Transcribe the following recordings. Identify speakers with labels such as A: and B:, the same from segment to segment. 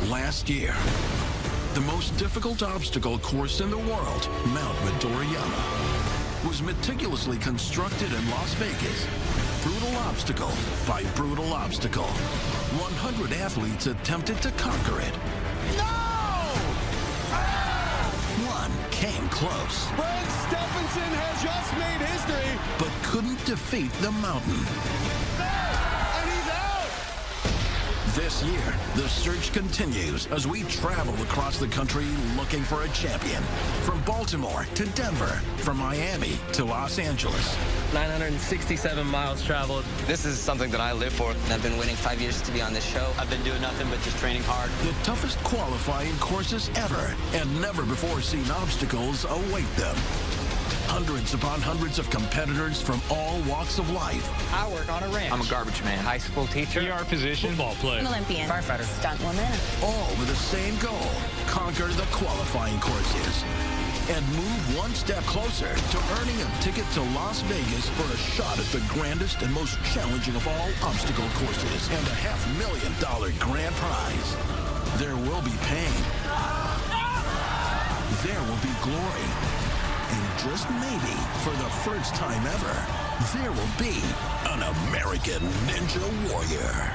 A: last year. The most difficult obstacle course in the world, Mount Midoriyama, was meticulously constructed in Las Vegas. Brutal obstacle by brutal obstacle. 100 athletes attempted to conquer it.
B: No!
A: One came close.
B: Brent Stephenson has just made history.
A: But couldn't defeat the mountain.
B: And he's out!
A: This year, the search continues as we travel across the country looking for a champion. From Baltimore to Denver, from Miami to Los Angeles.
C: 967 miles traveled.
D: This is something that I live for.
E: I've been waiting 5 years to be on this show.
C: I've been doing nothing but just training hard.
A: The toughest qualifying courses ever, and never before seen obstacles await them. Hundreds upon hundreds of competitors from all walks of life.
C: I work on a ranch.
D: I'm a garbage man.
C: High school teacher.
F: PR position. Football player.
G: An Olympian.
C: Firefighter.
G: Stunt woman.
A: All with the same goal: conquer the qualifying courses. And move one step closer to earning a ticket to Las Vegas for a shot at the grandest and most challenging of all obstacle courses and a $500,000 grand prize. There will be pain. There will be glory. And just maybe, for the first time ever, there will be an American Ninja Warrior.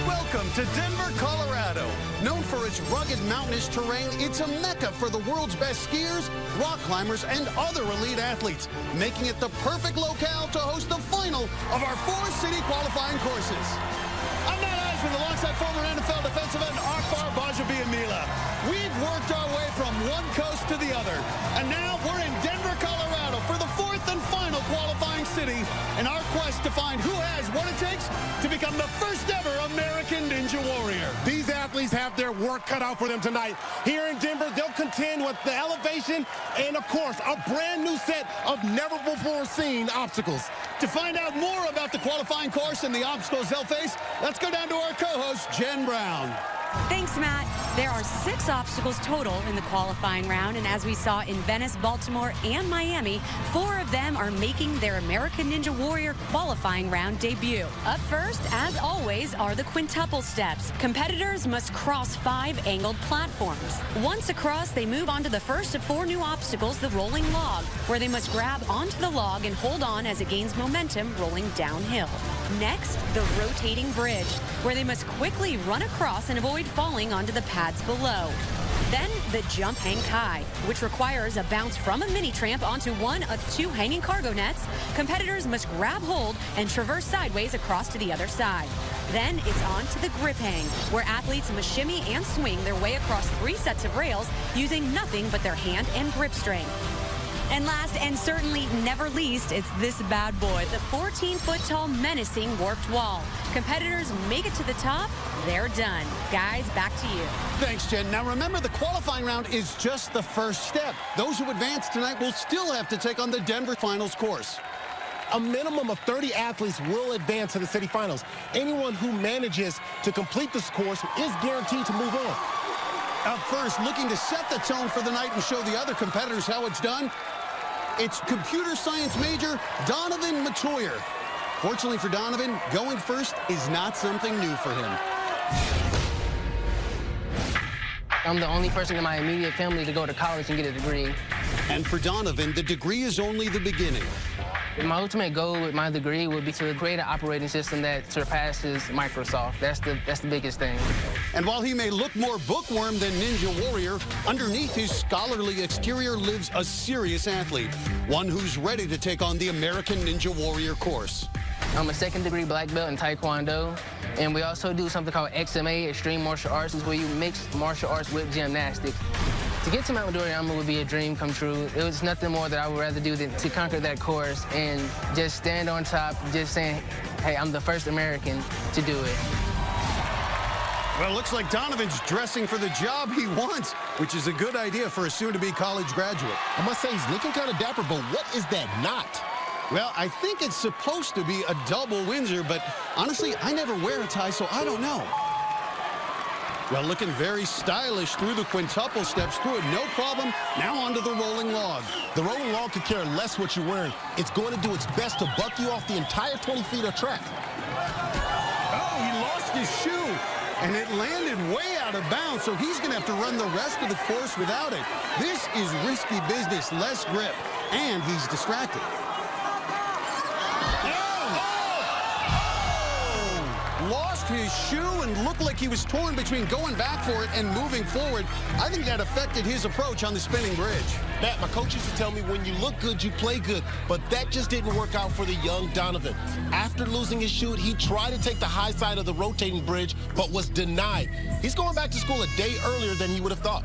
B: Welcome to Denver, Colorado. Known for its rugged mountainous terrain, it's a mecca for the world's best skiers, rock climbers, and other elite athletes, making it the perfect locale to host the final of our 4 city qualifying courses. I'm Matt Iseman alongside former NFL defensive end Akbar Gbaja-Biamila. We've worked our way from one coast to the other, and now we're in Denver, Colorado for the 4th and final qualifying city in our quest to find who has what it takes to become the first ever American Ninja Warrior.
F: These athletes have their work cut out for them tonight. Here in Denver, they'll contend with the elevation and, of course, a brand new set of never before seen obstacles.
B: To find out more about the qualifying course and the obstacles they'll face, let's go down to our co-host, Jenn Brown.
G: Thanks, Matt. There are 6 obstacles total in the qualifying round, and as we saw in Venice, Baltimore, and Miami, 4 of them are making their American Ninja Warrior qualifying round debut. Up first, as always, are the quintuple steps. Competitors must cross 5 angled platforms. Once across, they move on to the first of 4 new obstacles, the rolling log, where they must grab onto the log and hold on as it gains momentum rolling downhill. Next, the rotating bridge, where they must quickly run across and avoid falling onto the pads below. Then the jump hang kai, which requires a bounce from a mini tramp onto one of 2 hanging cargo nets. Competitors must grab hold and traverse sideways across to the other side. Then it's on to the grip hang, where athletes must shimmy and swing their way across 3 sets of rails using nothing but their hand and grip strength. And last and certainly never least, it's this bad boy, the 14-foot-tall menacing warped wall. Competitors make it to the top, they're done. Guys, back to you.
B: Thanks, Jen. Now remember, the qualifying round is just the first step. Those who advance tonight will still have to take on the Denver Finals course.
F: A minimum of 30 athletes will advance to the city finals. Anyone who manages to complete this course is guaranteed to move on.
B: Up first, looking to set the tone for the night and show the other competitors how it's done, it's computer science major Donovan Matoyer. Fortunately for Donovan, going first is not something new for him.
H: I'm the only person in my immediate family to go to college and get a degree.
B: And for Donovan, the degree is only the beginning.
H: My ultimate goal with my degree would be to create an operating system that surpasses Microsoft. That's the biggest thing.
B: And while he may look more bookworm than Ninja Warrior, underneath his scholarly exterior lives a serious athlete, one who's ready to take on the American Ninja Warrior course.
H: I'm a 2nd degree black belt in Taekwondo, and we also do something called XMA, Extreme Martial Arts, is where you mix martial arts with gymnastics. To get to Mount Midoriyama would be a dream come true. It was nothing more that I would rather do than to conquer that course and just stand on top, just saying, hey, I'm the first American to do it.
B: Well, looks like Donovan's dressing for the job he wants, which is a good idea for a soon-to-be college graduate.
F: I must say, he's looking kind of dapper, but what is that knot?
B: Well, I think it's supposed to be a double Windsor, but honestly, I never wear a tie, so I don't know. Well, looking very stylish through the quintuple steps, through it no problem. Now onto the rolling log.
F: The rolling log could care less what you're wearing. It's going to do its best to buck you off the entire 20 feet of track.
B: Oh, he lost his shoe. and it landed way out of bounds, so he's going to have to run the rest of the course without it. This is risky business, less grip, and he's distracted. Lost his shoe and looked like he was torn between going back for it and moving forward. I think that affected his approach on the spinning bridge.
F: Matt, my coach used to tell me when you look good, you play good, but that just didn't work out for the young Donovan. After losing his shoe, he tried to take the high side of the rotating bridge, but was denied. He's going back to school a day earlier than he would have thought.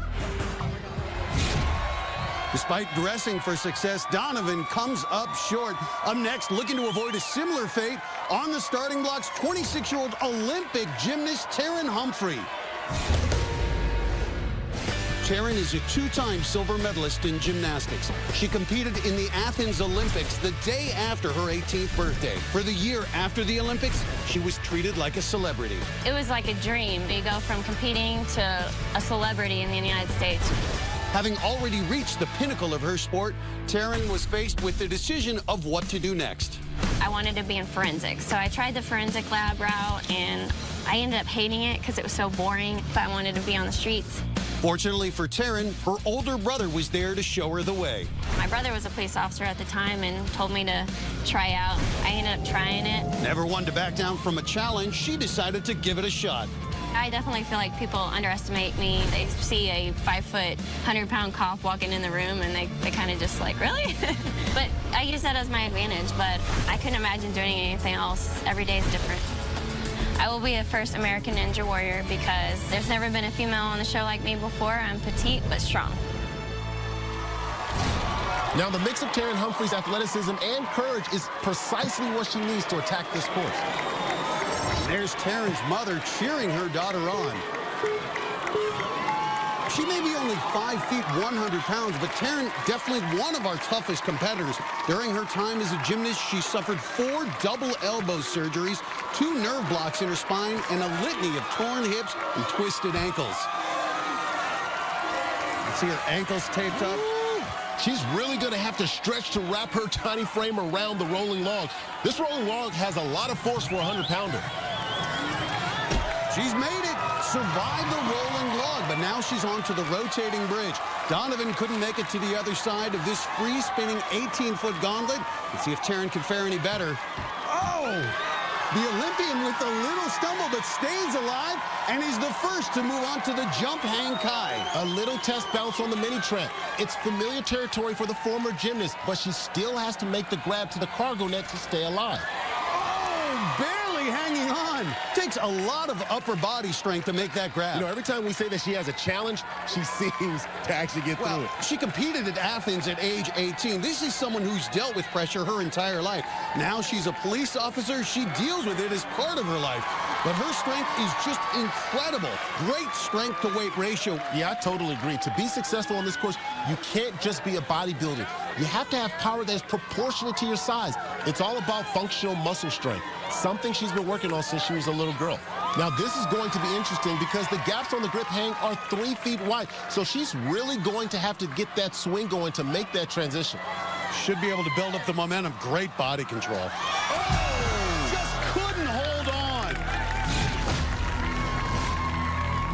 B: Despite dressing for success, Donovan comes up short. Up next, looking to avoid a similar fate, on the starting blocks, 26-year-old Olympic gymnast Taryn Humphrey. Taryn is a two-time silver medalist in gymnastics. She competed in the Athens Olympics the day after her 18th birthday. For the year after the Olympics, she was treated like a celebrity.
I: It was like a dream. You go from competing to a celebrity in the United States.
B: Having already reached the pinnacle of her sport, Taryn was faced with the decision of what to do next.
I: I wanted to be in forensics, so I tried the forensic lab route, and I ended up hating it because it was so boring, but I wanted to be on the streets.
B: Fortunately for Taryn, her older brother was there to show her the way.
I: My brother was a police officer at the time and told me to try out. I ended up trying it.
B: Never one to back down from a challenge, she decided to give it a shot.
I: I definitely feel like people underestimate me. They see a 5-foot, 100-pound cop walking in the room, and they kind of just like, really? But I use that as my advantage, but I couldn't imagine doing anything else. Every day is different. I will be the first American Ninja Warrior because there's never been a female on the show like me before. I'm petite but strong.
F: Now, the mix of Taryn Humphrey's athleticism and courage is precisely what she needs to attack this course.
B: There's Taryn's mother cheering her daughter on. She may be only 5 feet, 100 pounds, but Taryn definitely one of our toughest competitors. During her time as a gymnast, she suffered 4 double elbow surgeries, 2 nerve blocks in her spine, and a litany of torn hips and twisted ankles. You see her ankles taped up.
F: She's really going to have to stretch to wrap her tiny frame around the rolling log. This rolling log has a lot of force for a 100-pounder.
B: She's made it, survived the rolling log, but now she's on to the rotating bridge. Donovan couldn't make it to the other side of this free-spinning 18-foot gauntlet. Let's see if Taryn can fare any better. Oh! The Olympian with a little stumble, but stays alive, and he's the first to move on to the jump hang kai.
F: A little test bounce on the mini tramp. It's familiar territory for the former gymnast, but she still has to make the grab to the cargo net to stay alive.
B: Oh, barely hanging on. Takes a lot of upper body strength to make that grab.
F: You know, every time we say that she has a challenge, she seems to actually get through it.
B: She competed at Athens at age 18. This is someone who's dealt with pressure her entire life. Now she's a police officer. She deals with it as part of her life. But her strength is just incredible. Great strength-to-weight ratio.
F: Yeah, I totally agree. To be successful on this course, you can't just be a bodybuilder. You have to have power that's proportionate to your size. It's all about functional muscle strength, something she's been working on since she was a little girl. Now, this is going to be interesting because the gaps on the grip hang are 3 feet wide, so she's really going to have to get that swing going to make that transition.
B: Should be able to build up the momentum. Great body control. Oh! Just couldn't hold on.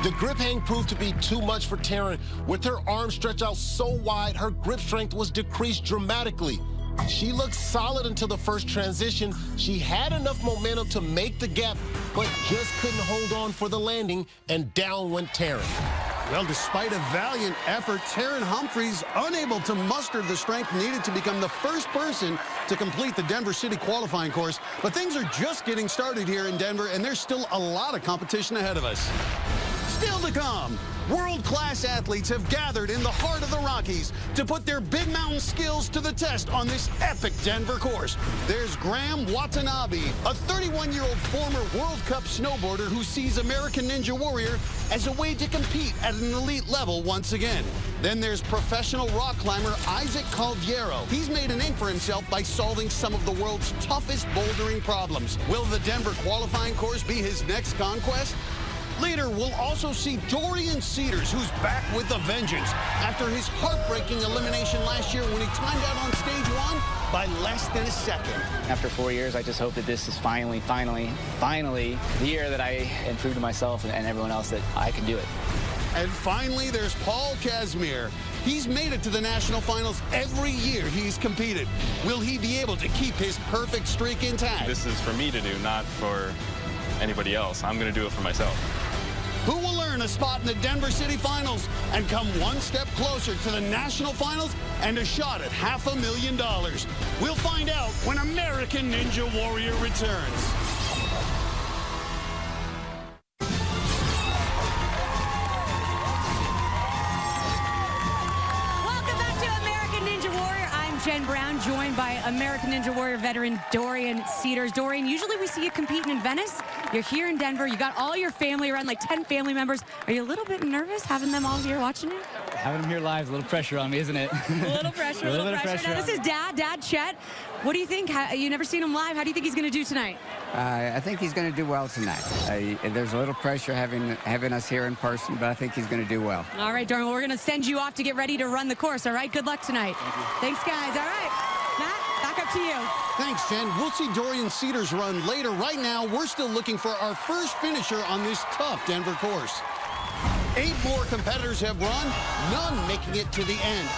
F: The grip hang proved to be too much for Taryn. With her arms stretched out so wide, her grip strength was decreased dramatically. She looked solid until the first transition. She had enough momentum to make the gap, but just couldn't hold on for the landing, and down went Taryn.
B: Well, despite a valiant effort, Taryn Humphreys unable to muster the strength needed to become the first person to complete the Denver City qualifying course. But things are just getting started here in Denver, and there's still a lot of competition ahead of us. Still to come, world-class athletes have gathered in the heart of the Rockies to put their big mountain skills to the test on this epic Denver course. There's Graham Watanabe, a 31-year-old former World Cup snowboarder who sees American Ninja Warrior as a way to compete at an elite level once again. Then there's professional rock climber Isaac Calviero. He's made a name for himself by solving some of the world's toughest bouldering problems. Will the Denver qualifying course be his next conquest? Later, we'll also see Dorian Cedars, who's back with a vengeance after his heartbreaking elimination last year when he timed out on stage 1 by less than a second.
J: After 4 years, I just hope that this is finally the year that I can prove to myself and everyone else that I can do it.
B: And finally, there's Paul Casimir. He's made it to the national finals every year he's competed. Will he be able to keep his perfect streak intact?
K: This is for me to do, not for anybody else. I'm going to do it for myself.
B: Who will earn a spot in the Denver City Finals and come one step closer to the national finals and a shot at $500,000? We'll find out when American Ninja Warrior returns.
G: Jenn Brown, joined by American Ninja Warrior veteran Dorian Cedars. Dorian, usually we see you competing in Venice. You're here in Denver. You got all your family around, like 10 family members. Are you a little bit nervous having them all here watching you?
J: Having them here live is a little pressure on me, isn't it?
G: A little pressure, a little pressure. Now, this is Dad Chet. What do you think? You never seen him live. How do you think he's going to do tonight?
L: I think he's going to do well tonight. There's a little pressure having us here in person, but I think he's going to do well.
G: All right, Dorian, well, we're going to send you off to get ready to run the course, all right? Good luck tonight. Thanks, guys. All right. Matt, back up to you.
B: Thanks, Jenn. We'll see Dorian Cedars run later. Right now, we're still looking for our first finisher on this tough Denver course. 8 more competitors have run, none making it to the end.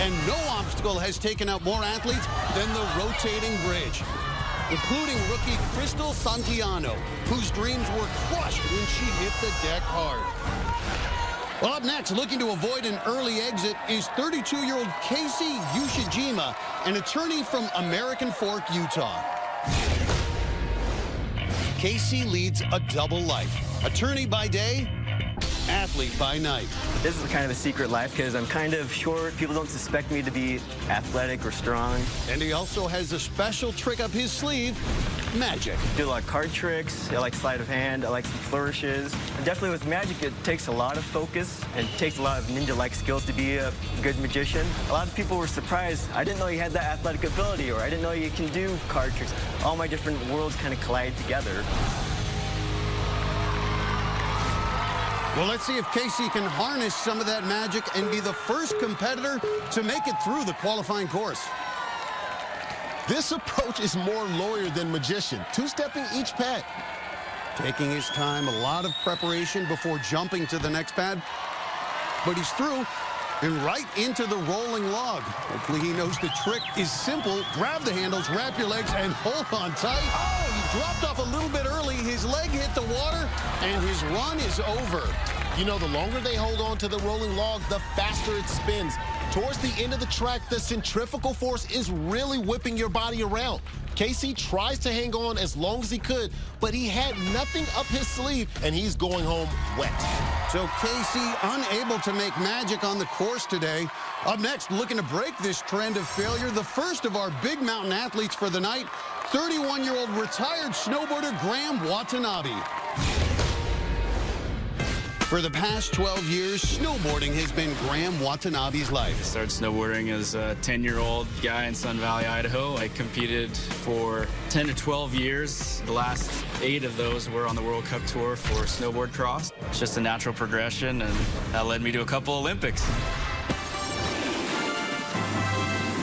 B: And no obstacle has taken out more athletes than the rotating bridge, including rookie Crystal Santiano, whose dreams were crushed when she hit the deck hard. Well, up next, looking to avoid an early exit, is 32-year-old Casey Ushijima, an attorney from American Fork, Utah. Casey leads a double life. Attorney by day, athlete by night.
M: This is kind of a secret life because I'm kind of short. People don't suspect me to be athletic or strong.
B: And he also has a special trick up his sleeve, magic.
M: I do a lot of card tricks. I like sleight of hand. I like some flourishes. And definitely with magic, it takes a lot of focus and takes a lot of ninja-like skills to be a good magician. A lot of people were surprised. I didn't know you had that athletic ability, or I didn't know you can do card tricks. All my different worlds kind of collide together.
B: Well, let's see if Casey can harness some of that magic and be the first competitor to make it through the qualifying course.
F: This approach is more lawyer than magician. Two-stepping each pad.
B: Taking his time, a lot of preparation before jumping to the next pad. But he's through and right into the rolling log. Hopefully he knows the trick is simple. Grab the handles, wrap your legs, and hold on tight. Oh, he dropped off a little bit early. His leg hit the water, and his run is over.
F: You know, the longer they hold on to the rolling log, the faster it spins. Towards the end of the track, the centrifugal force is really whipping your body around. Casey tries to hang on as long as he could, but he had nothing up his sleeve, and he's going home wet.
B: So Casey unable to make magic on the course today. Up next, looking to break this trend of failure, the first of our big mountain athletes for the night, 31-year-old retired snowboarder Graham Watanabe. For the past 12 years, snowboarding has been Graham Watanabe's life.
N: I started snowboarding as a 10-year-old guy in Sun Valley, Idaho. I competed for 10 to 12 years. The last 8 of those were on the World Cup Tour for snowboard cross. It's just a natural progression, and that led me to a couple Olympics.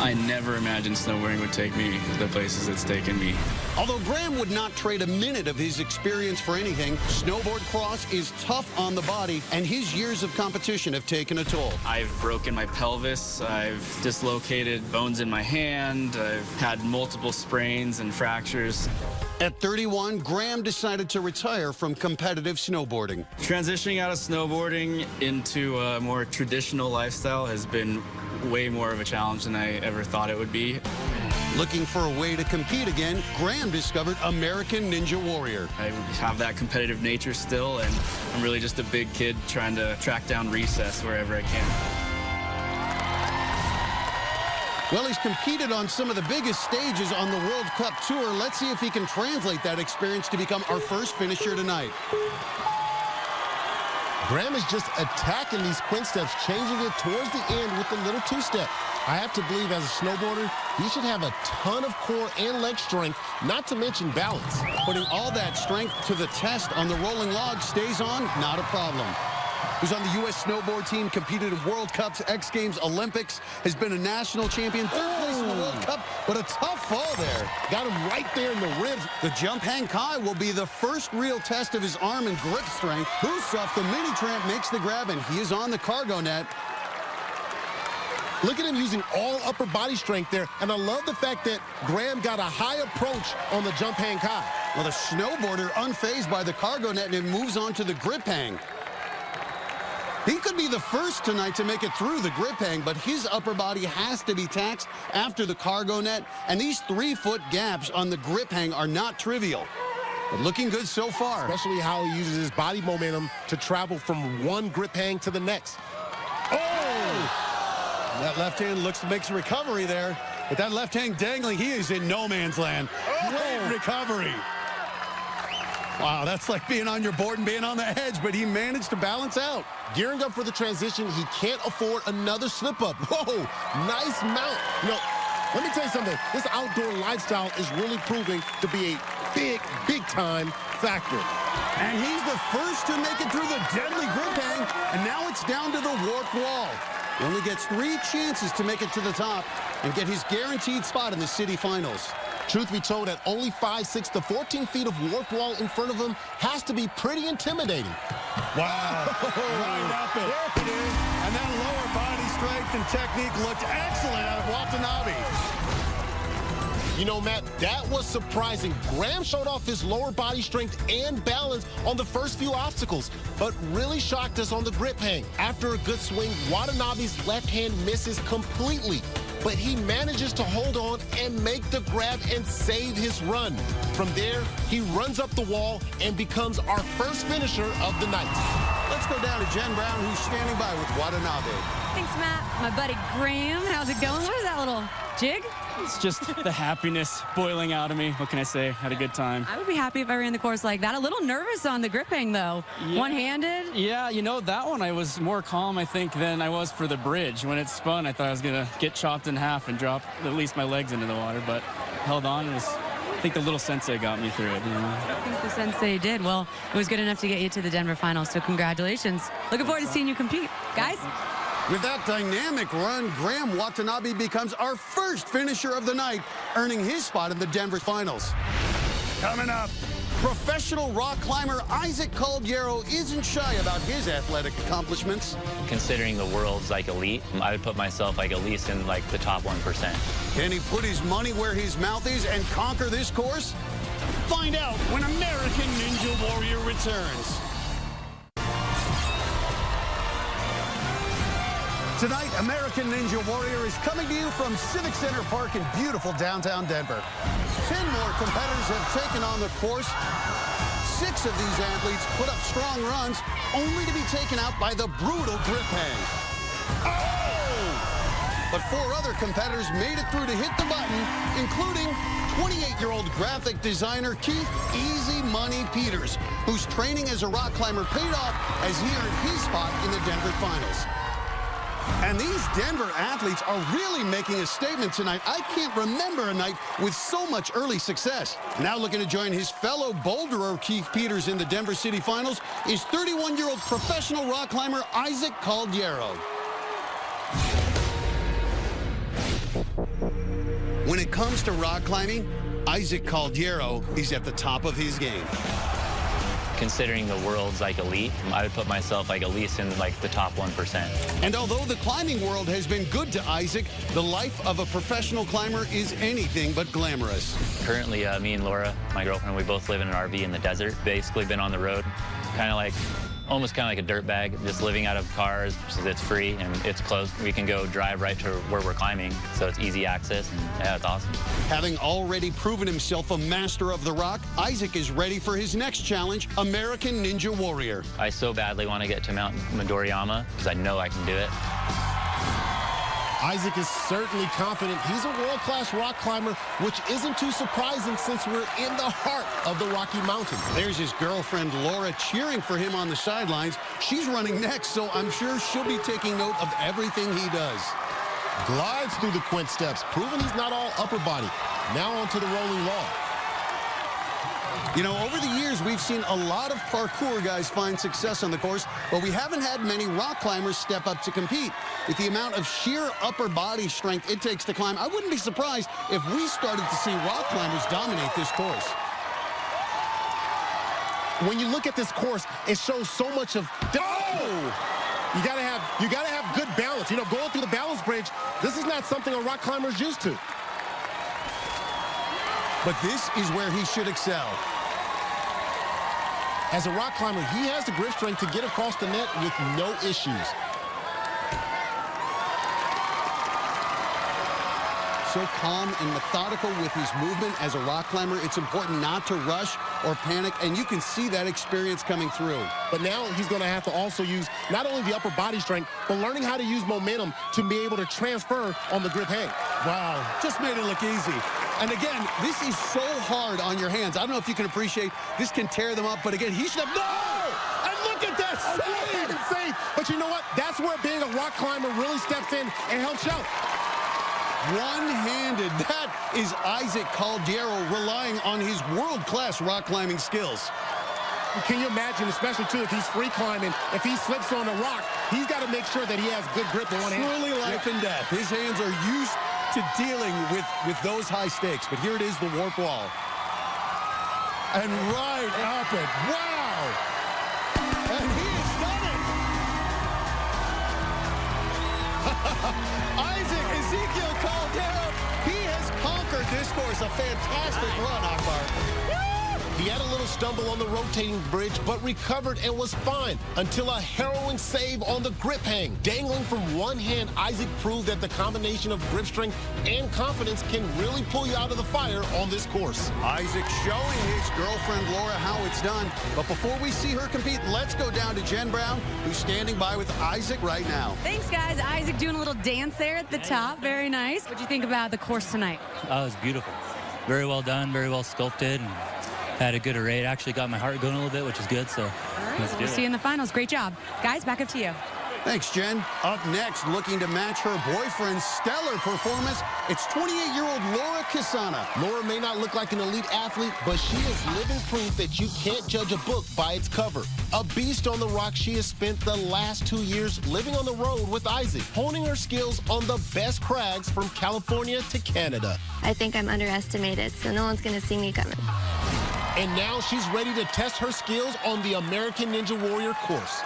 N: I never imagined snowboarding would take me to the places it's taken me.
B: Although Graham would not trade a minute of his experience for anything, snowboard cross is tough on the body, and his years of competition have taken a toll.
N: I've broken my pelvis, I've dislocated bones in my hand, I've had multiple sprains and fractures.
B: At 31, Graham decided to retire from competitive snowboarding.
N: Transitioning out of snowboarding into a more traditional lifestyle has been way more of a challenge than I ever thought it would be.
B: Looking for a way to compete again, Graham discovered American Ninja Warrior.
N: I have that competitive nature still, and I'm really just a big kid trying to track down recess wherever I can.
B: Well, he's competed on some of the biggest stages on the World Cup Tour. Let's see if he can translate that experience to become our first finisher tonight.
F: Graham is just attacking these quint steps, changing it towards the end with the little two-step. I have to believe as a snowboarder, he should have a ton of core and leg strength, not to mention balance.
B: Putting all that strength to the test on the rolling log, stays on, not a problem. Who's on the U.S. snowboard team, competed in World Cups, X Games, Olympics, has been a national champion, third place in the World Cup, but a tough fall there.
F: Got him right there in the ribs.
B: The jump hang kai will be the first real test of his arm and grip strength. Husov, the mini tramp, makes the grab, and he is on the cargo net.
F: Look at him using all upper body strength there, and I love the fact that Graham got a high approach on the jump hang kai.
B: Well, the snowboarder unfazed by the cargo net, and it moves on to the grip hang. He could be the first tonight to make it through the grip hang, but his upper body has to be taxed after the cargo net, and these 3-foot gaps on the grip hang are not trivial. But looking good so far.
F: Especially how he uses his body momentum to travel from one grip hang to the next.
B: Oh! That left hand makes a recovery there, but that left hand dangling, he is in no man's land. Great recovery. Wow, that's like being on your board and being on the edge, but he managed to balance out.
F: Gearing up for the transition, he can't afford another slip-up. Whoa, nice mount. You know, let me tell you something. This outdoor lifestyle is really proving to be a big-time factor.
B: And he's the first to make it through the deadly grip hang, and now it's down to the warped wall. He only gets 3 chances to make it to the top and get his guaranteed spot in the city finals.
F: Truth be told, at only 5'6", the 14 feet of warped wall in front of him has to be pretty intimidating.
B: Wow. Right up it. There it is. And that lower body strength and technique looked excellent out of Watanabe.
F: You know, Matt, that was surprising. Graham showed off his lower body strength and balance on the first few obstacles, but really shocked us on the grip hang. After a good swing, Watanabe's left hand misses completely, but he manages to hold on and make the grab and save his run. From there, he runs up the wall and becomes our first finisher of the night.
B: Let's go down to Jenn Brown, who's standing by with Watanabe.
G: Thanks, Matt. My buddy Graham, how's it going? What is that little jig?
N: It's just the happiness boiling out of me. What can I say? Had a good time.
G: I would be happy if I ran the course like that. A little nervous on the grip hang, though.
N: Yeah.
G: One-handed?
N: Yeah, you know, that one I was more calm, I think, than I was for the bridge. When it spun, I thought I was going to get chopped in half and drop at least my legs into the water, but held on. I think the little sensei got me through it. You know?
G: I think the sensei did. Well, it was good enough to get you to the Denver finals, so congratulations. Looking forward to seeing you compete. Guys?
B: With that dynamic run, Graham Watanabe becomes our first finisher of the night, earning his spot in the Denver finals. Coming up, professional rock climber Isaac Caldiero isn't shy about his athletic accomplishments.
D: Considering the world's like elite, I would put myself like at least in like the top 1%.
B: Can he put his money where his mouth is and conquer this course? Find out when American Ninja Warrior returns. Tonight, American Ninja Warrior is coming to you from Civic Center Park in beautiful downtown Denver. 10 more competitors have taken on the course. 6 of these athletes put up strong runs, only to be taken out by the brutal grip hang. Oh! But 4 other competitors made it through to hit the button, including 28-year-old graphic designer Keith Easy Money Peters, whose training as a rock climber paid off as he earned his spot in the Denver finals. And these Denver athletes are really making a statement tonight. I can't remember a night with so much early success. Now looking to join his fellow boulderer Keith Peters in the Denver City Finals is 31-year-old professional rock climber Isaac Caldiero. When it comes to rock climbing, Isaac Caldiero is at the top of his game.
D: Considering the world's like elite, I would put myself like at least in like the top 1%.
B: And although the climbing world has been good to Isaac, the life of a professional climber is anything but glamorous.
D: Currently, me and Laura, my girlfriend, we both live in an RV in the desert. Basically been on the road, almost kind of like a dirt bag, just living out of cars because it's free and it's close. We can go drive right to where we're climbing, so it's easy access, and yeah, it's awesome.
B: Having already proven himself a master of the rock, Isaac is ready for his next challenge, American Ninja Warrior.
D: I so badly want to get to Mount Midoriyama because I know I can do it.
F: Isaac is certainly confident. He's a world-class rock climber, which isn't too surprising since we're in the heart of the Rocky Mountains.
B: There's his girlfriend, Laura, cheering for him on the sidelines. She's running next, so I'm sure she'll be taking note of everything he does.
F: Glides through the quint steps, proving he's not all upper body. Now onto the rolling log.
B: You know, over the years, we've seen a lot of parkour guys find success on the course, but we haven't had many rock climbers step up to compete. With the amount of sheer upper body strength it takes to climb, I wouldn't be surprised if we started to see rock climbers dominate this course.
F: When you look at this course, it shows so much of... Oh! You gotta have good balance. You know, going through the balance bridge, this is not something a rock climber's used to.
B: But this is where he should excel.
F: As a rock climber, he has the grip strength to get across the net with no issues.
B: So calm and methodical with his movement as a rock climber. It's important not to rush or panic, and you can see that experience coming through.
F: But now he's going to have to also use not only the upper body strength, but learning how to use momentum to be able to transfer on the grip hang.
B: Wow, just made it look easy. And again, this is so hard on your hands. I don't know if you can appreciate, this can tear them up, but again, he should have, no! And look at that save!
F: But you know what? That's where being a rock climber really steps in and helps out.
B: One-handed. That is Isaac Caldeiro relying on his world-class rock climbing skills.
F: Can you imagine, especially, too, if he's free climbing, if he slips on a rock, he's got to make sure that he has good grip in one hand.
B: Truly life and death. His hands are used to dealing with those high stakes. But here it is, the warp wall. And right up it. Wow! And he has done it! Isaac Ezekiel Caldeiro, he has conquered this course. A fantastic run, Akbar.
F: He had a little stumble on the rotating bridge, but recovered and was fine until a harrowing save on the grip hang. Dangling from one hand, Isaac proved that the combination of grip strength and confidence can really pull you out of the fire on this course.
B: Isaac showing his girlfriend Laura how it's done. But before we see her compete, let's go down to Jenn Brown, who's standing by with Isaac right now.
G: Thanks, guys. Isaac doing a little dance there at the top. Very nice. What do you think about the course tonight?
O: Oh, it was beautiful. Very well done, very well sculpted. And had a good array. It actually got my heart going a little bit, which is good. So let's do
G: We'll
O: it.
G: see you in the finals. Great job. Guys, back up to you.
B: Thanks, Jen. Up next, looking to match her boyfriend's stellar performance, it's 28-year-old Laura Kisana.
F: Laura may not look like an elite athlete, but she is living proof that you can't judge a book by its cover. A beast on the rock, she has spent the last 2 years living on the road with Isaac, honing her skills on the best crags from California to Canada.
P: I think I'm underestimated, so no one's going to see me coming.
F: And now she's ready to test her skills on the American Ninja Warrior course.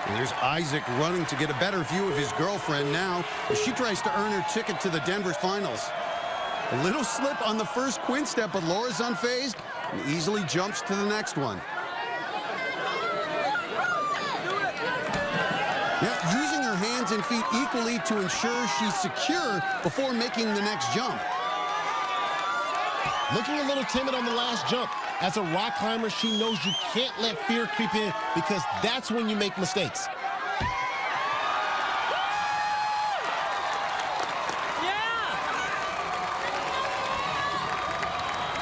B: And there's Isaac running to get a better view of his girlfriend now as she tries to earn her ticket to the Denver finals. A little slip on the first quint step, but Laura's unfazed and easily jumps to the next one. Yeah, using her hands and feet equally to ensure she's secure before making the next jump.
F: Looking a little timid on the last jump. As a rock climber, she knows you can't let fear creep in because that's when you make mistakes.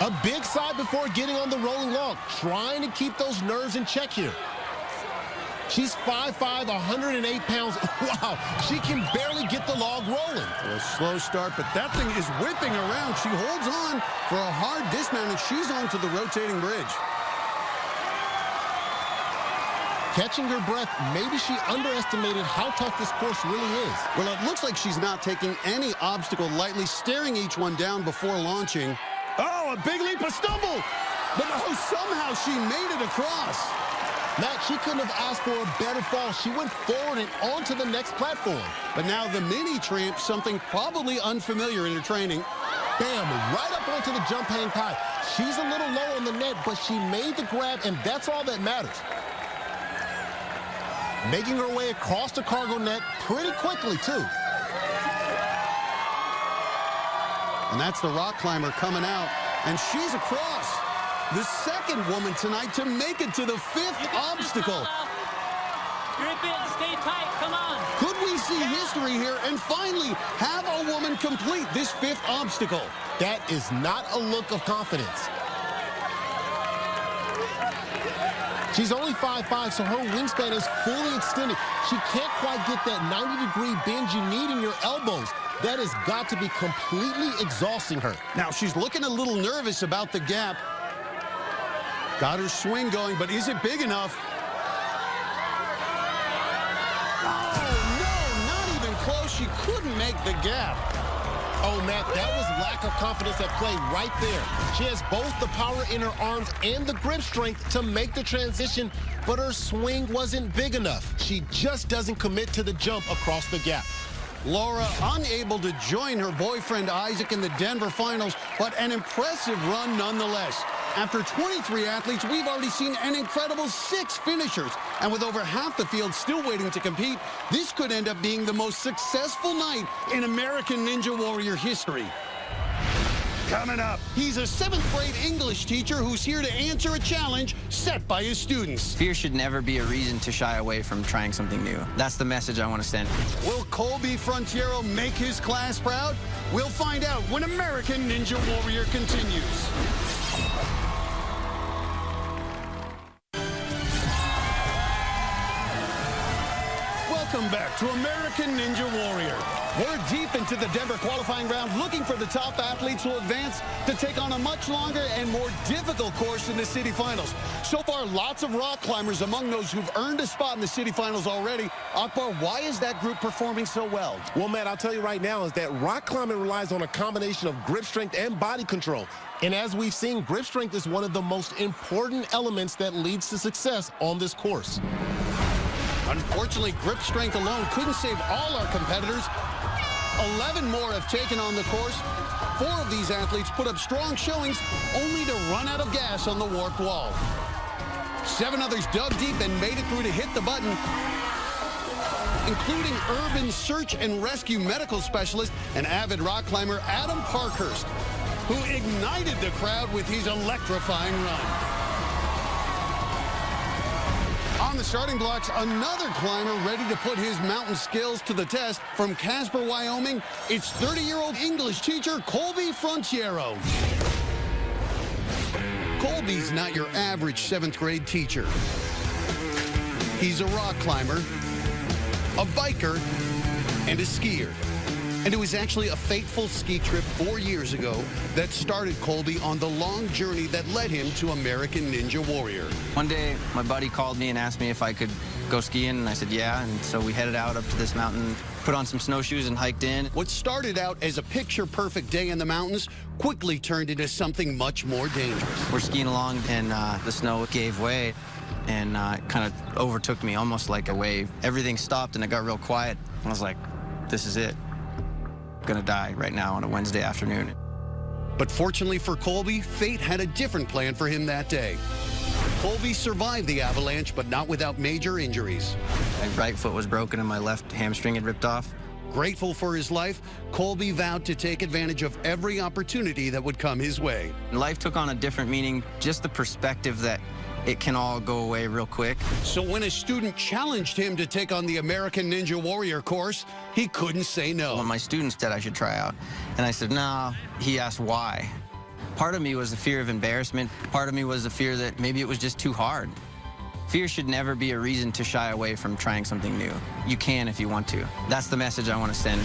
F: A big side before getting on the rolling log, trying to keep those nerves in check here. She's 5'5", 108 pounds. Wow, she can barely get the log rolling.
B: A slow start, but that thing is whipping around. She holds on for a hard dismount, and she's onto the rotating bridge.
F: Catching her breath, maybe she underestimated how tough this course really is.
B: Well, it looks like she's not taking any obstacle lightly, staring each one down before launching. Oh, a big leap, a stumble! But oh, somehow she made it across.
F: Matt, she couldn't have asked for a better fall. She went forward and onto the next platform.
B: But now the mini tramp, something probably unfamiliar in her training.
F: Bam, right up onto the jump hang high. She's a little low on the net, but she made the grab, and that's all that matters. Making her way across the cargo net pretty quickly, too.
B: And that's the rock climber coming out, and she's across. The second woman tonight to make it to the fifth obstacle.
Q: Grip it, stay tight, come on.
B: Could we see history here and finally have a woman complete this 5th obstacle?
F: That is not a look of confidence. She's only 5'5", so her wingspan is fully extended. She can't quite get that 90-degree bend you need in your elbows. That has got to be completely exhausting her.
B: Now, she's looking a little nervous about the gap. Got her swing going, but is it big enough? Oh, no, not even close. She couldn't make the gap.
F: Oh, Matt, that was lack of confidence at play right there. She has both the power in her arms and the grip strength to make the transition, but her swing wasn't big enough. She just doesn't commit to the jump across the gap.
B: Laura unable to join her boyfriend Isaac in the Denver finals, but an impressive run nonetheless. After 23 athletes, we've already seen an incredible 6 finishers. And with over half the field still waiting to compete, this could end up being the most successful night in American Ninja Warrior history. Coming up, he's a 7th grade English teacher who's here to answer a challenge set by his students.
E: Fear should never be a reason to shy away from trying something new. That's the message I want to send.
B: Will Colby Frontiero make his class proud? We'll find out when American Ninja Warrior continues. Welcome back to American Ninja Warrior. We're deep into the Denver qualifying round, looking for the top athletes who advance to take on a much longer and more difficult course in the city finals. So far, lots of rock climbers among those who've earned a spot in the city finals already. Akbar, why is that group performing so well?
F: Well, Matt, I'll tell you right now is that rock climbing relies on a combination of grip strength and body control. And as we've seen, grip strength is one of the most important elements that leads to success on this course.
B: Unfortunately, grip strength alone couldn't save all our competitors. 11 more have taken on the course. 4 of these athletes put up strong showings, only to run out of gas on the warped wall. 7 others dug deep and made it through to hit the button, including urban search and rescue medical specialist and avid rock climber Adam Parkhurst, who ignited the crowd with his electrifying run. On the starting blocks, another climber ready to put his mountain skills to the test. From Casper, Wyoming, it's 30-year-old English teacher Colby Frontiero. Colby's not your average 7th grade teacher. He's a rock climber, a biker, and a skier. And it was actually a fateful ski trip 4 years ago that started Colby on the long journey that led him to American Ninja Warrior.
E: One day, my buddy called me and asked me if I could go skiing, and I said yeah, and so we headed out up to this mountain, put on some snowshoes and hiked in.
B: What started out as a picture-perfect day in the mountains quickly turned into something much more dangerous.
E: We're skiing along, and the snow gave way, and it kind of overtook me, almost like a wave. Everything stopped, and it got real quiet. I was like, this is it. Gonna die right now on a Wednesday afternoon.
B: But fortunately for Colby, fate had a different plan for him that day. Colby survived the avalanche, but not without major injuries.
E: My right foot was broken and my left hamstring had ripped off.
B: Grateful for his life, Colby vowed to take advantage of every opportunity that would come his way.
E: Life took on a different meaning, just the perspective that it can all go away real quick.
B: So when a student challenged him to take on the American Ninja Warrior course, he couldn't say no.
E: Well, my student said I should try out, and I said, no. He asked why. Part of me was the fear of embarrassment. Part of me was the fear that maybe it was just too hard. Fear should never be a reason to shy away from trying something new. You can if you want to. That's the message I want to send.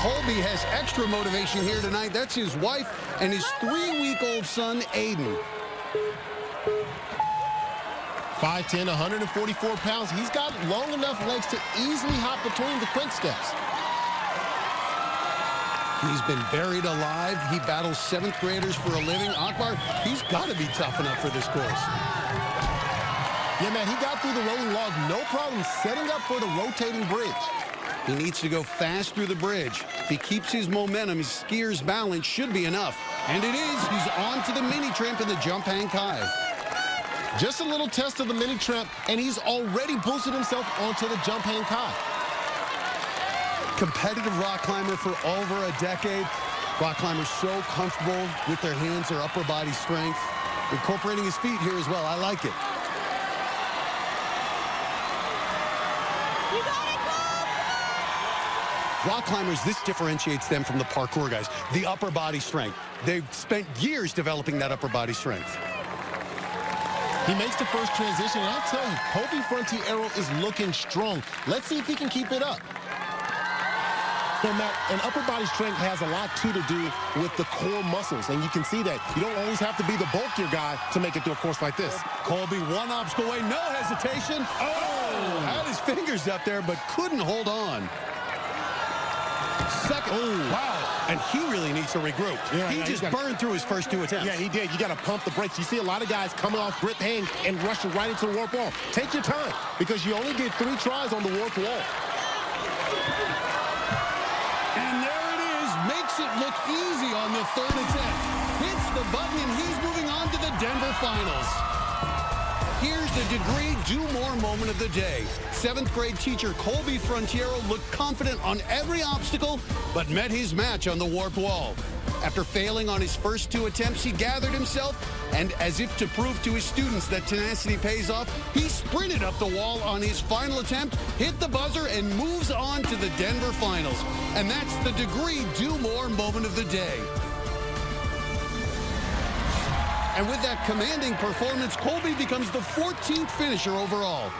B: Colby has extra motivation here tonight. That's his wife and his 3-week-old son, Aiden.
F: 5'10", 144 pounds. He's got long enough legs to easily hop between the quick steps.
B: He's been buried alive. He battles 7th graders for a living. Akbar, he's got to be tough enough for this course.
F: Yeah, man, he got through the rolling log, no problem setting up for the rotating bridge.
B: He needs to go fast through the bridge. If he keeps his momentum, his skier's balance should be enough. And it is. He's on to the mini tramp in the jump hang kai.
F: Just a little test of the mini tramp, and he's already boosted himself onto the jump hang kai.
B: Competitive rock climber for over a decade. Rock climbers so comfortable with their hands, their upper body strength. Incorporating his feet here as well. I like it. Rock climbers, this differentiates them from the parkour guys. The upper body strength. They've spent years developing that upper body strength.
F: He makes the first transition, and I'll tell you, Kobe Frontiero is looking strong. Let's see if he can keep it up. So, Matt, an upper body strength has a lot, too, to do with the core muscles, and you can see that. You don't always have to be the bulkier guy to make it through a course like this.
B: Colby, one obstacle away, no hesitation. Oh, had his fingers up there, but couldn't hold on. Second. Oh, wow. And he really needs to regroup. Yeah, he just burned through his first 2 attempts.
F: Yeah, he did. You got to pump the brakes. You see a lot of guys coming off grip hang and rushing right into the warp wall. Take your time, because you only get 3 tries on the warp wall.
B: And there it is. Makes it look easy on the 3rd attempt. Hits the button, and he's moving on to the Denver finals. Here's the degree do more moment of the day. 7th grade teacher Colby Frontiero looked confident on every obstacle, but met his match on the warp wall. After failing on his first 2 attempts, he gathered himself, and as if to prove to his students that tenacity pays off, he sprinted up the wall on his final attempt, hit the buzzer, and moves on to the Denver finals. And that's the degree do more moment of the day. And with that commanding performance, Colby becomes the 14th finisher overall.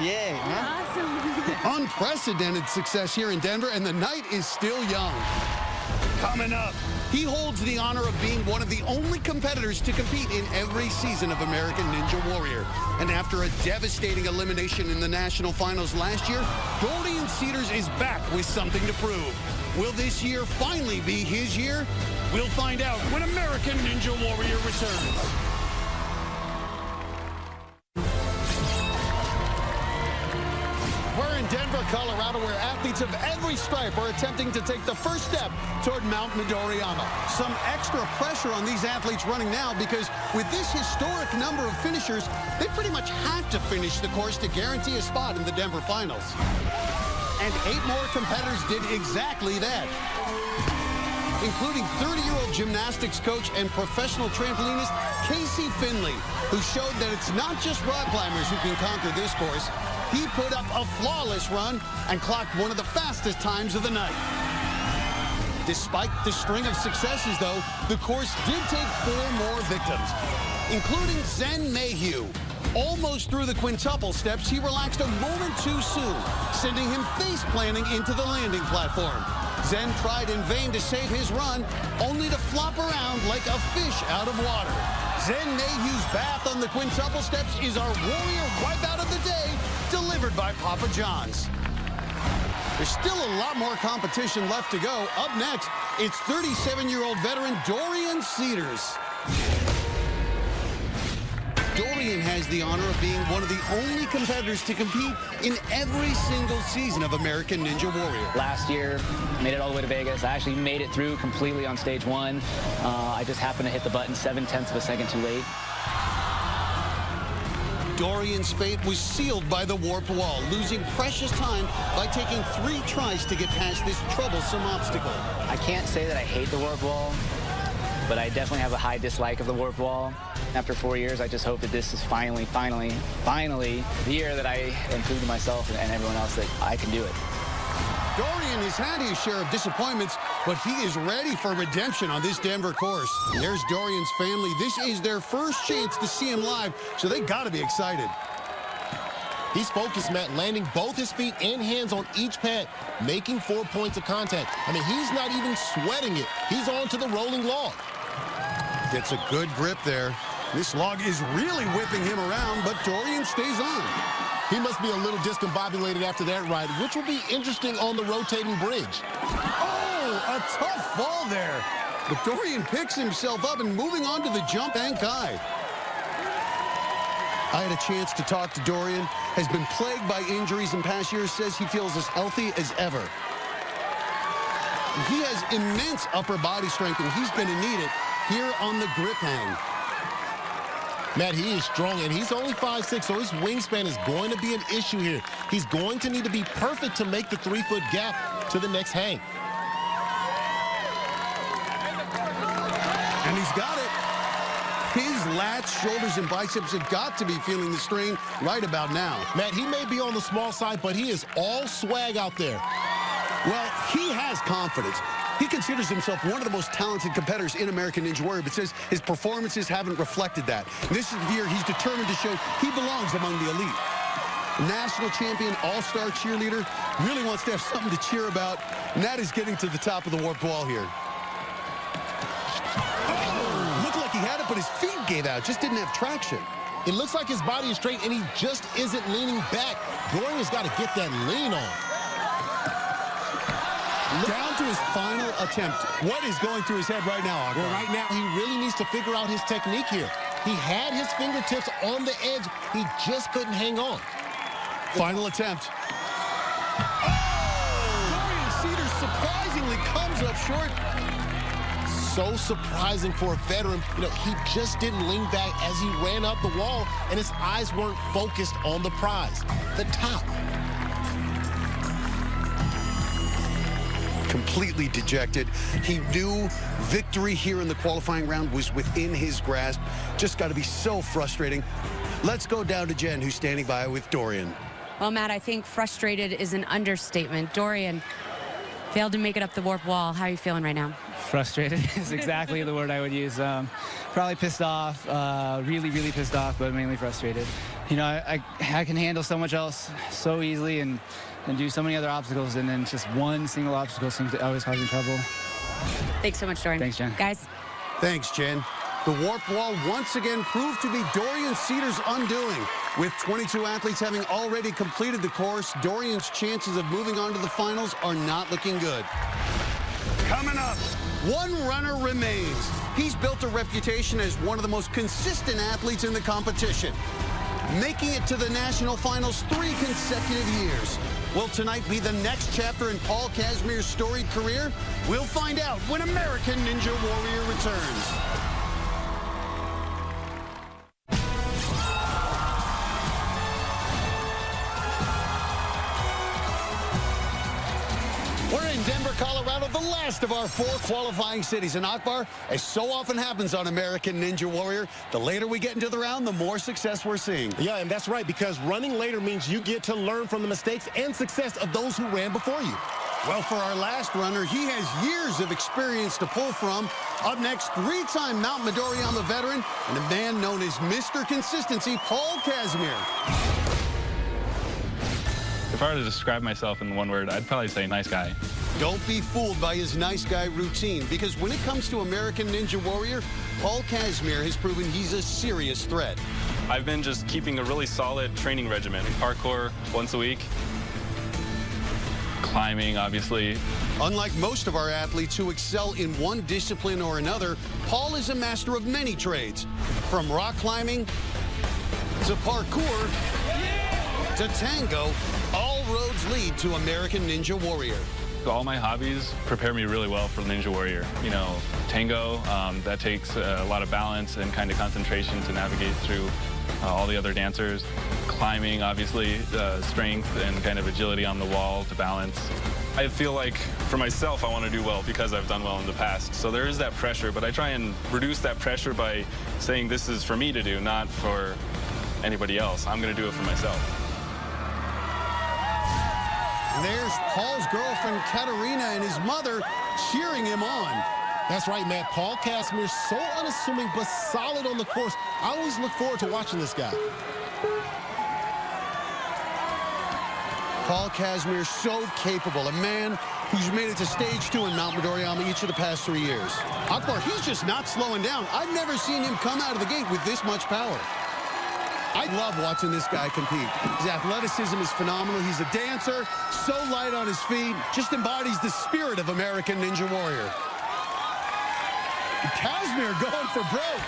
E: Yay, man.
G: Awesome.
B: Unprecedented success here in Denver, and the night is still young. Coming up, he holds the honor of being one of the only competitors to compete in every season of American Ninja Warrior. And after a devastating elimination in the national finals last year, Dorian Cedars is back with something to prove. Will this year finally be his year? We'll find out when American Ninja Warrior returns. We're in Denver, Colorado, where athletes of every stripe are attempting to take the first step toward Mount Midoriyama. Some extra pressure on these athletes running now, because with this historic number of finishers, they pretty much have to finish the course to guarantee a spot in the Denver finals. And 8 more competitors did exactly that, including 30-year-old gymnastics coach and professional trampolinist Casey Finley, who showed that it's not just rock climbers who can conquer this course. He put up a flawless run and clocked one of the fastest times of the night. Despite the string of successes, though, the course did take 4 more victims, including Zen Mayhew. Almost through the quintuple steps, he relaxed a moment too soon, sending him face-planting into the landing platform. Zen tried in vain to save his run, only to flop around like a fish out of water. Zen Mayhew's bath on the quintuple steps is our warrior wipeout of the day, delivered by Papa John's. There's still a lot more competition left to go. Up next, it's 37-year-old veteran Dorian Cedars. Dorian has the honor of being one of the only competitors to compete in every single season of American Ninja Warrior.
J: Last year, made it all the way to Vegas. I actually made it through completely on stage 1. I just happened to hit the button 7/10 of a second too late.
B: Dorian's fate was sealed by the warped wall, losing precious time by taking 3 tries to get past this troublesome obstacle.
J: I can't say that I hate the warped wall, but I definitely have a high dislike of the warped wall. After 4 years, I just hope that this is finally the year that I can prove to myself and everyone else that I can do it.
B: Dorian has had his share of disappointments, but he is ready for redemption on this Denver course. And there's Dorian's family. This is their first chance to see him live, so they got to be excited.
F: He's focused, Matt, landing both his feet and hands on each pad, making 4 points of contact. I mean, he's not even sweating it. He's on to the rolling log.
B: Gets a good grip there. This log is really whipping him around, but Dorian stays on.
F: He must be a little discombobulated after that ride, which will be interesting on the rotating bridge.
B: Oh, a tough fall there. But Dorian picks himself up and moving on to the jump and kai. I had a chance to talk to Dorian. Has been plagued by injuries in past years, says he feels as healthy as ever. He has immense upper body strength, and he's going to need it here on the grip hang.
F: Matt, he is strong, and he's only 5'6", so his wingspan is going to be an issue here. He's going to need to be perfect to make the 3-foot gap to the next hang.
B: And he's got it. His lats, shoulders, and biceps have got to be feeling the strain right about now.
F: Matt, he may be on the small side, but he is all swag out there.
B: Well, he has confidence. He considers himself one of the most talented competitors in American Ninja Warrior, but says his performances haven't reflected that. This year, he's determined to show he belongs among the elite. National champion, all-star cheerleader, really wants to have something to cheer about, and that is getting to the top of the warped wall here. Oh, looked like he had it, but his feet gave out, just didn't have traction.
F: It looks like his body is straight, and he just isn't leaning back. Dorian's got to get that lean on.
B: Down to his final attempt. What is going through his head right now, Akbar?
F: Well, right now, he really needs to figure out his technique here. He had his fingertips on the edge. He just couldn't hang on.
B: Final attempt. Oh! Dorian Cedars surprisingly comes up short.
F: So surprising for a veteran. You know, he just didn't lean back as he ran up the wall, and his eyes weren't focused on the prize, the top.
B: Completely dejected. He knew victory here in the qualifying round was within his grasp. Just got to be so frustrating. Let's go down to Jenn, who's standing by with Dorian.
G: Well, Matt, I think frustrated is an understatement. Dorian failed to make it up the warp wall. How are you feeling right now?
J: Frustrated is exactly the word I would use. Probably pissed off, really, really pissed off, but mainly frustrated. You know, I can handle so much else so easily and do so many other obstacles, and then just one single obstacle seems to always cause me trouble.
G: Thanks so much, Dorian.
J: Thanks, Jenn.
G: Guys.
B: Thanks, Jenn. The warp wall once again proved to be Dorian Cedars' undoing. With 22 athletes having already completed the course, Dorian's chances of moving on to the finals are not looking good. Coming up, one runner remains. He's built a reputation as one of the most consistent athletes in the competition, making it to the national finals 3 consecutive years. Will tonight be the next chapter in Paul Kazmier's storied career? We'll find out when American Ninja Warrior returns. We're in Denver, Colorado, the last of our 4 qualifying cities. And Akbar, as so often happens on American Ninja Warrior, the later we get into the round, the more success we're seeing.
F: Yeah, and that's right, because running later means you get to learn from the mistakes and success of those who ran before you.
B: Well, for our last runner, he has years of experience to pull from. Up next, 3-time Mount Midoriyama veteran and a man known as Mr. Consistency, Paul Kazmier.
K: If I were to describe myself in one word, I'd probably say nice guy.
B: Don't be fooled by his nice guy routine, because when it comes to American Ninja Warrior, Paul Kazmier has proven he's a serious threat.
K: I've been just keeping a really solid training regimen. Parkour once a week. Climbing, obviously.
B: Unlike most of our athletes who excel in one discipline or another, Paul is a master of many trades. From rock climbing to parkour to tango, all roads lead to American Ninja Warrior.
K: All my hobbies prepare me really well for Ninja Warrior. You know, tango, that takes a lot of balance and kind of concentration to navigate through all the other dancers. Climbing, obviously, strength and kind of agility on the wall to balance. I feel like, for myself, I want to do well because I've done well in the past. So there is that pressure, but I try and reduce that pressure by saying this is for me to do, not for anybody else. I'm going to do it for myself.
B: And there's Paul's girlfriend, Katerina, and his mother cheering him on.
F: That's right, Matt. Paul Kazmier, so unassuming but solid on the course. I always look forward to watching this guy.
B: Paul Kazmier, so capable, a man who's made it to stage 2 in Mount Midoriyama each of the past 3 years. Akbar, he's just not slowing down. I've never seen him come out of the gate with this much power. I love watching this guy compete. His athleticism is phenomenal. He's a dancer, so light on his feet, just embodies the spirit of American Ninja Warrior. Kazmier going for broke.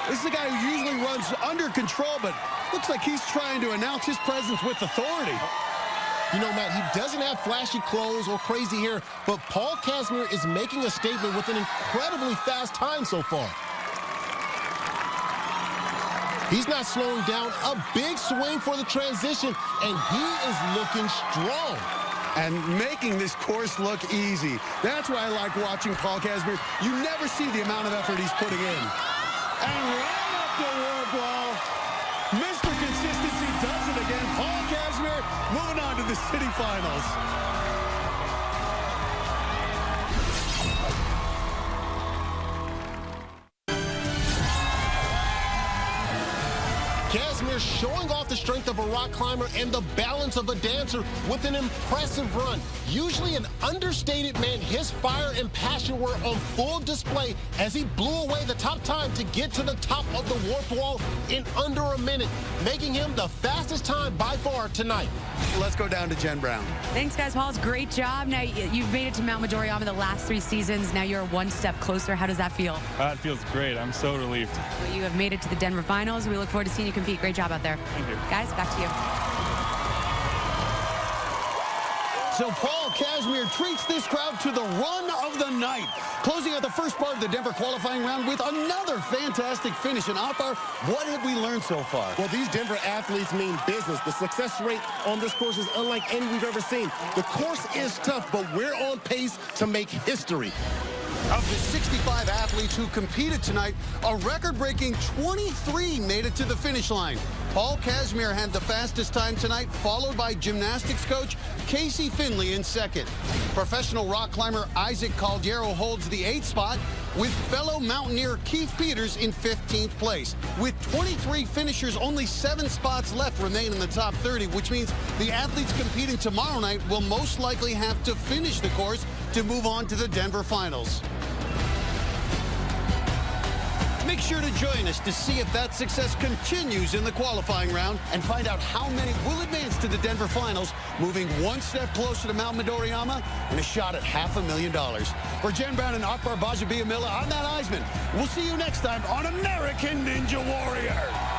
B: This is a guy who usually runs under control, but looks like he's trying to announce his presence with authority.
F: You know, Matt, he doesn't have flashy clothes or crazy hair, but Paul Kazmier is making a statement with an incredibly fast time so far. He's not slowing down. A big swing for the transition, and he is looking strong.
B: And making this course look easy. That's why I like watching Paul Kazmier. You never see the amount of effort he's putting in. And right up the warp wall. Mr. Consistency does it again. Paul Kazmir moving on to the city finals.
F: Kazmir showing off the strength of a rock climber and the balance of a dancer with an impressive run. Usually an understated man, his fire and passion were on full display as he blew away the top time to get to the top of the warp wall in under a minute, making him the fastest time by far tonight.
B: Let's go down to Jenn Brown.
G: Thanks, guys. Paul, great job. Now, you've made it to Mount Midoriyama the last 3 seasons. Now you're one step closer. How does that feel?
K: That feels great. I'm so relieved.
G: Well, you have made it to the Denver finals. We look forward to seeing you compete. Great job out there.
K: Thank you.
G: Guys, back to you.
B: So Paul Kazmir treats this crowd to the run of the night, closing out the first part of the Denver qualifying round with another fantastic finish. And Akbar, what have we learned so far?
F: Well, these Denver athletes mean business. The success rate on this course is unlike any we've ever seen. The course is tough, but we're on pace to make history.
B: Of the 65 athletes who competed tonight, a record-breaking 23 made it to the finish line. Paul Kazmir had the fastest time tonight, followed by gymnastics coach Casey Finley in second. Professional rock climber Isaac Caldiero holds the 8th spot, with fellow mountaineer Keith Peters in 15th place. With 23 finishers, only 7 spots left remain in the top 30, which means the athletes competing tomorrow night will most likely have to finish the course to move on to the Denver finals. Make sure to join us to see if that success continues in the qualifying round and find out how many will advance to the Denver finals, moving one step closer to Mount Midoriyama and a shot at $500,000. For Jenn Brown and Akbar Gbaja-Biamila, I'm Matt Iseman. We'll see you next time on American Ninja Warrior.